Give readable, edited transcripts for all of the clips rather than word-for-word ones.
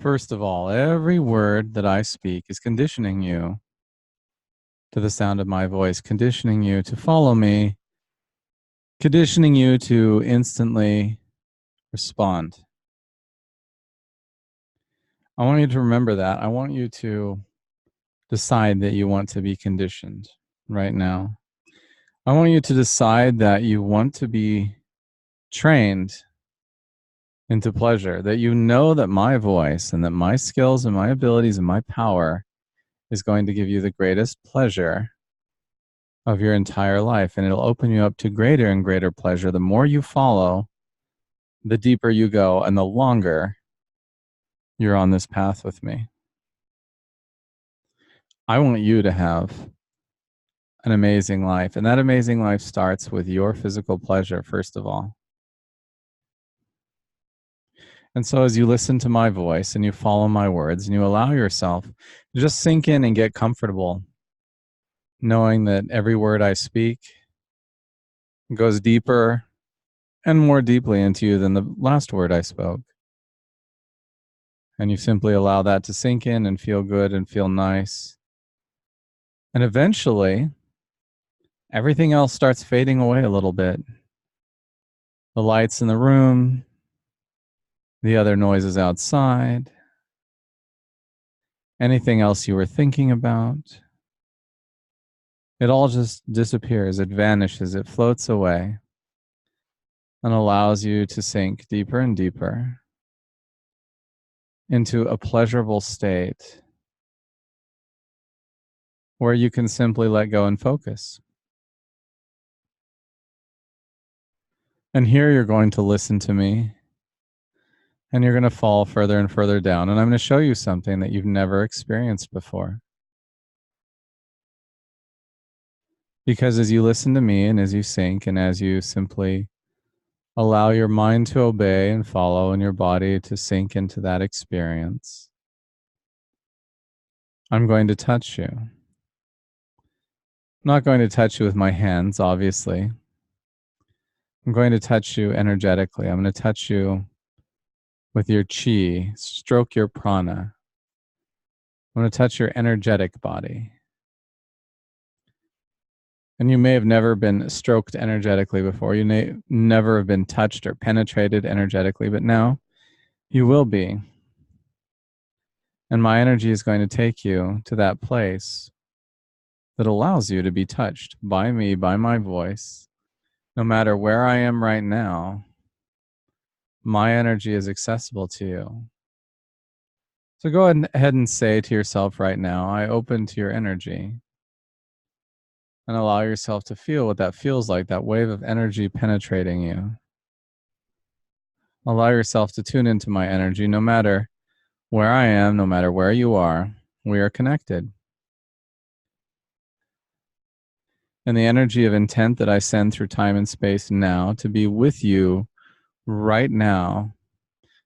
First of all, every word that I speak is conditioning you to the sound of my voice, conditioning you to follow me, conditioning you to instantly respond. I want you to remember that. I want you to decide that you want to be conditioned right now. I want you to decide that you want to be trained into pleasure, that you know that my voice and that my skills and my abilities and my power is going to give you the greatest pleasure of your entire life. And it'll open you up to greater and greater pleasure. The more you follow, the deeper you go and the longer you're on this path with me. I want you to have an amazing life. And that amazing life starts with your physical pleasure, first of all. And so as you listen to my voice and you follow my words and you allow yourself to just sink in and get comfortable, knowing that every word I speak goes deeper and more deeply into you than the last word I spoke. And you simply allow that to sink in and feel good and feel nice. And eventually, everything else starts fading away a little bit. The lights in the room, the other noises outside, anything else you were thinking about. It all just disappears, it vanishes, it floats away and allows you to sink deeper and deeper into a pleasurable state where you can simply let go and focus. And here you're going to listen to me and you're going to fall further and further down. And I'm going to show you something that you've never experienced before. Because as you listen to me and as you sink and as you simply allow your mind to obey and follow and your body to sink into that experience, I'm going to touch you. I'm not going to touch you with my hands, obviously. I'm going to touch you energetically. I'm going to touch you with your chi, stroke your prana. I'm going to touch your energetic body. And you may have never been stroked energetically before. You may never have been touched or penetrated energetically, but now you will be. And my energy is going to take you to that place that allows you to be touched by me, by my voice. No matter where I am right now, my energy is accessible to you. So go ahead and say to yourself right now, I open to your energy. And allow yourself to feel what that feels like, that wave of energy penetrating you. Allow yourself to tune into my energy. No matter where I am, no matter where you are, we are connected. And the energy of intent that I send through time and space now to be with you right now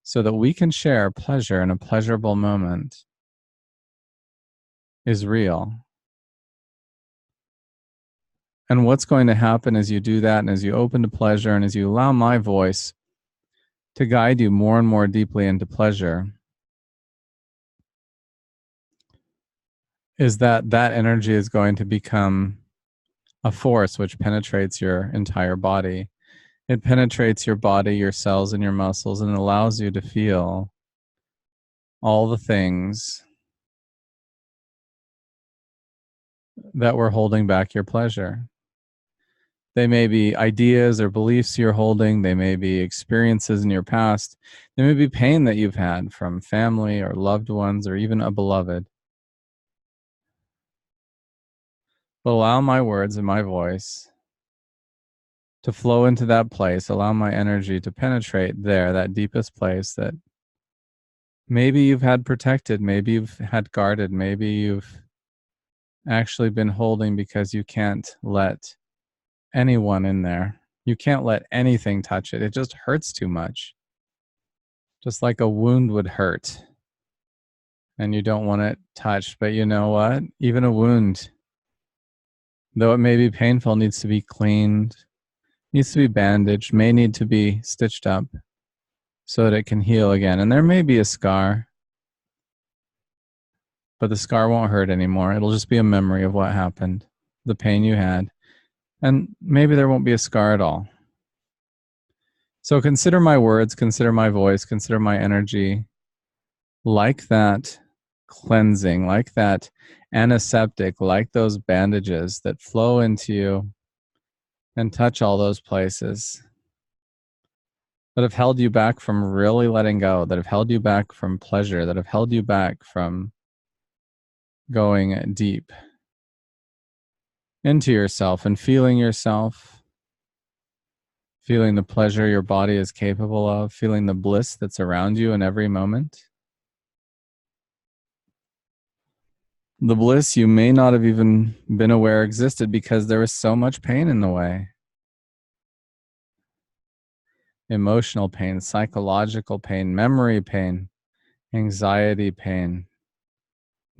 so that we can share pleasure in a pleasurable moment is real. And what's going to happen as you do that and as you open to pleasure and as you allow my voice to guide you more and more deeply into pleasure is that that energy is going to become a force which penetrates your entire body. It penetrates your body, your cells, and your muscles, and allows you to feel all the things that were holding back your pleasure. They may be ideas or beliefs you're holding. They may be experiences in your past. They may be pain that you've had from family or loved ones or even a beloved. But allow my words and my voice to flow into that place. Allow my energy to penetrate there, that deepest place that maybe you've had protected, maybe you've had guarded, maybe you've actually been holding because you can't let anyone in there. You can't let anything touch it. It just hurts too much. Just like a wound would hurt. And you don't want it touched. But you know what? Even a wound, though it may be painful, needs to be cleaned, needs to be bandaged, may need to be stitched up so that it can heal again. And there may be a scar. but the scar won't hurt anymore. It'll just be a memory of what happened, the pain you had, and maybe there won't be a scar at all. So consider my words, consider my voice, consider my energy like that cleansing, like that antiseptic, like those bandages that flow into you and touch all those places that have held you back from really letting go, that have held you back from pleasure, that have held you back from going deep into yourself and feeling yourself, feeling the pleasure your body is capable of, feeling the bliss that's around you in every moment. The bliss you may not have even been aware existed because there was so much pain in the way. Emotional pain, psychological pain, memory pain, anxiety pain,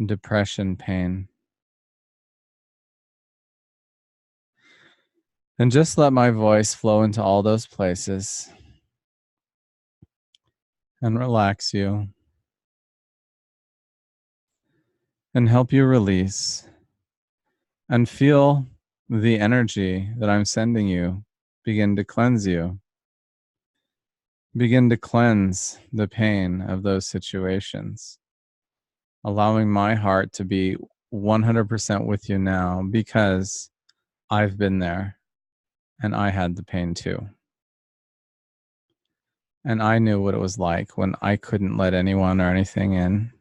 depression pain. And just let my voice flow into all those places and relax you and help you release and feel the energy that I'm sending you begin to cleanse you. Begin to cleanse the pain of those situations, allowing my heart to be 100% with you now because I've been there and I had the pain too. And I knew what it was like when I couldn't let anyone or anything in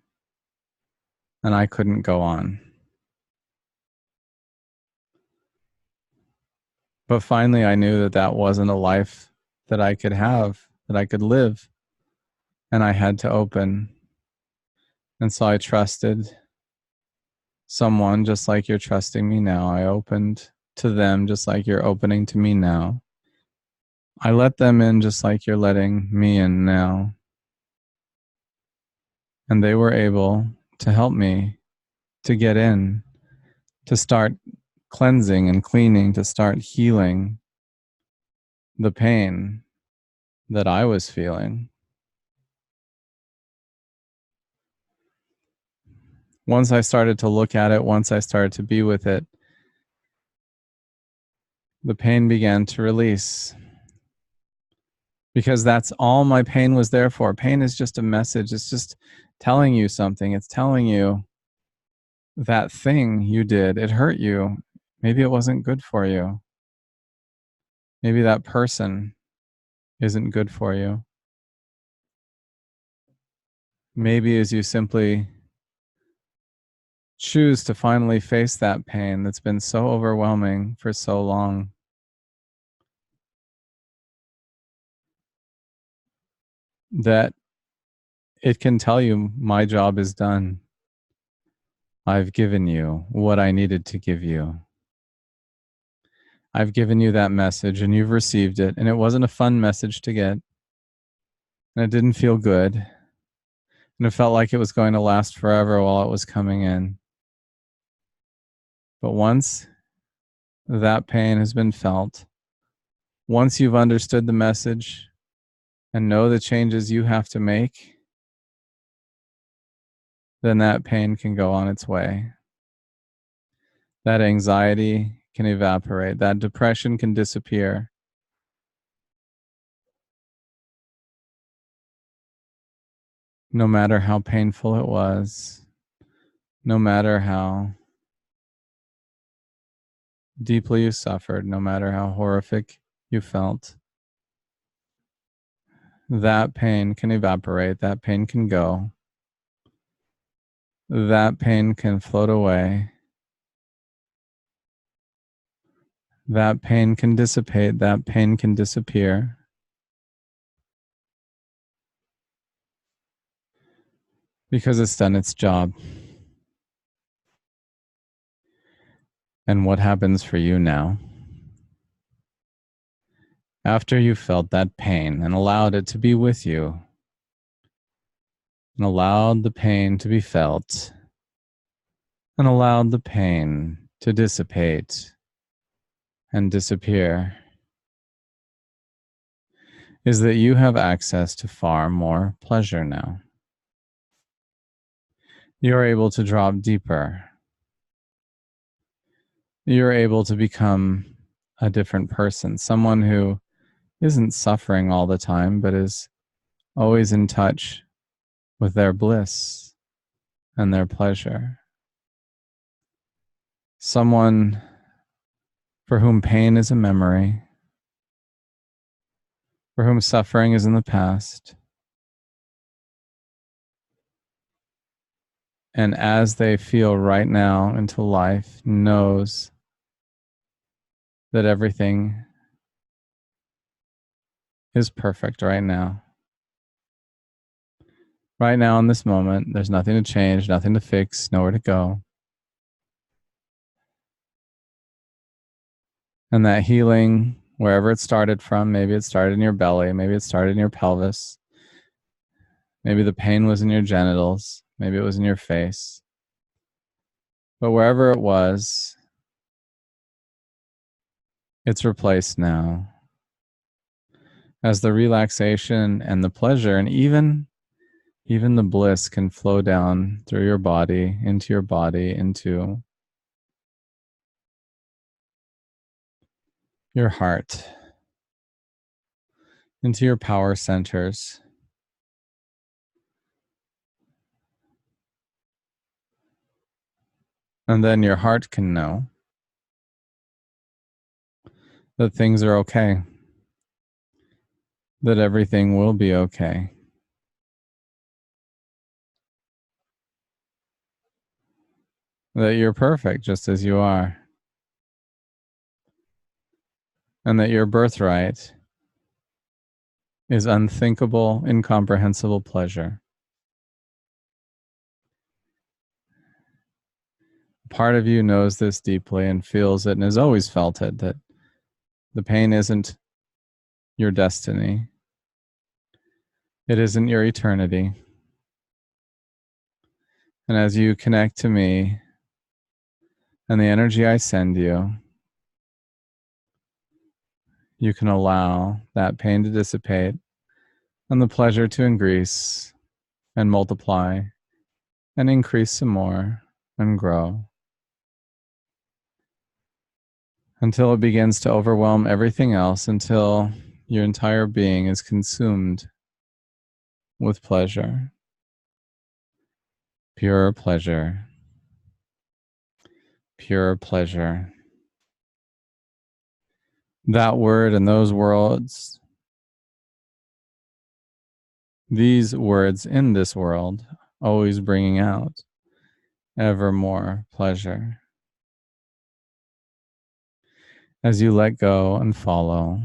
and I couldn't go on. But finally, I knew that that wasn't a life that I could have, that I could live. And I had to open. And so I trusted someone just like you're trusting me now. I opened to them just like you're opening to me now. I let them in just like you're letting me in now. And they were able to help me to get in, to start cleansing and cleaning, to start healing the pain that I was feeling. Once I started to look at it, once I started to be with it, the pain began to release. Because that's all my pain was there for. Pain is just a message. It's just telling you something. It's telling you that thing you did, it hurt you. Maybe it wasn't good for you. Maybe that person isn't good for you. Maybe as you simply choose to finally face that pain that's been so overwhelming for so long, that it can tell you, my job is done. I've given you what I needed to give you. I've given you that message and you've received it. And it wasn't a fun message to get. And it didn't feel good. And it felt like it was going to last forever while it was coming in. But once that pain has been felt, once you've understood the message and know the changes you have to make, then that pain can go on its way. That anxiety can evaporate. That depression can disappear. No matter how painful it was, no matter how deeply you suffered, no matter how horrific you felt, that pain can evaporate. That pain can go. That pain can float away. That pain can dissipate. That pain can disappear. Because it's done its job. And what happens for you now? After you felt that pain and allowed it to be with you, and allowed the pain to be felt, and allowed the pain to dissipate and disappear, is that you have access to far more pleasure now. you're able to drop deeper. You're able to become a different person, someone who isn't suffering all the time, but is always in touch with their bliss and their pleasure. Someone for whom pain is a memory, for whom suffering is in the past. And as they feel right now into life, knows that everything is perfect right now. Right now, in this moment, there's nothing to change, nothing to fix, nowhere to go. And that healing, wherever it started from, maybe it started in your belly, maybe it started in your pelvis, maybe the pain was in your genitals, maybe it was in your face. But wherever it was, it's replaced now. As the relaxation and the pleasure and even the bliss can flow down through your body, into your heart, into your power centers. And then your heart can know that things are okay, that everything will be okay. That you're perfect just as you are. And that your birthright is unthinkable, incomprehensible pleasure. Part of you knows this deeply and feels it and has always felt it, that the pain isn't your destiny. It isn't your eternity. And as you connect to me and the energy I send you, you can allow that pain to dissipate and the pleasure to increase and multiply and increase some more and grow until it begins to overwhelm everything else, until your entire being is consumed with pleasure. Pure pleasure. Pure pleasure. That word and those words, these words in this world, always bringing out ever more pleasure. As you let go and follow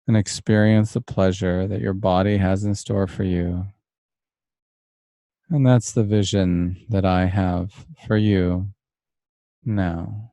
and experience the pleasure that your body has in store for you. And that's the vision that I have for you now.